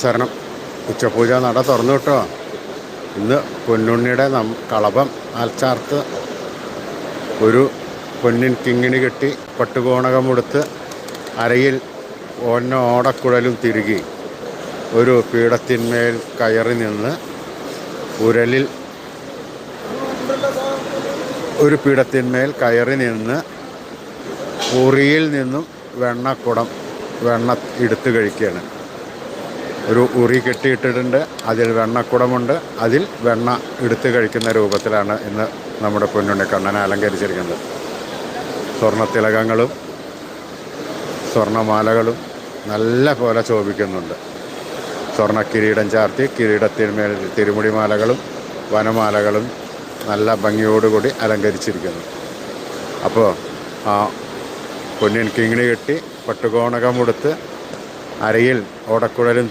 ശരണം. ഉച്ചപൂജ നട തുറന്നു കേട്ടോ. ഇന്ന് പൊന്നുണ്ണിയുടെ കളഭം ആൽച്ചാർത്ത് ഒരു പൊന്നിൻ കിങ്ങിണി കെട്ടി പട്ടുകോണകമുടുത്ത് അരയിൽ ഓടക്കുഴലും തിരുകി ഒരു പീഠത്തിന്മേൽ കയറി നിന്ന് ഉരലിൽ ഒരു പീഠത്തിന്മേൽ കയറി നിന്ന് ഉറിയിൽ നിന്നും വെണ്ണ എടുത്ത് കഴിക്കുകയാണ്. ഒരു ഉറി കെട്ടിയിട്ടിട്ടുണ്ട്, അതിൽ വെണ്ണക്കുടമുണ്ട്, അതിൽ വെണ്ണ എടുത്ത് കഴിക്കുന്ന രൂപത്തിലാണ് ഇന്ന് നമ്മുടെ പൊന്നുണ്ണി കണ്ണനെ അലങ്കരിച്ചിരിക്കുന്നത്. സ്വർണ്ണത്തിലകങ്ങളും സ്വർണ്ണമാലകളും നല്ല പോലെ ശോഭിക്കുന്നുണ്ട്. സ്വർണ്ണ കിരീടം ചാർത്തി കിരീടത്തിന്മേൽ തിരുമുടിമാലകളും വനമാലകളും നല്ല ഭംഗിയോടുകൂടി അലങ്കരിച്ചിരിക്കുന്നു. അപ്പോൾ ആ പൊന്നിൻ കിങ്ങിണി കെട്ടി പട്ടുകോണകമുടുത്ത് അരയിൽ ഓടക്കുഴലും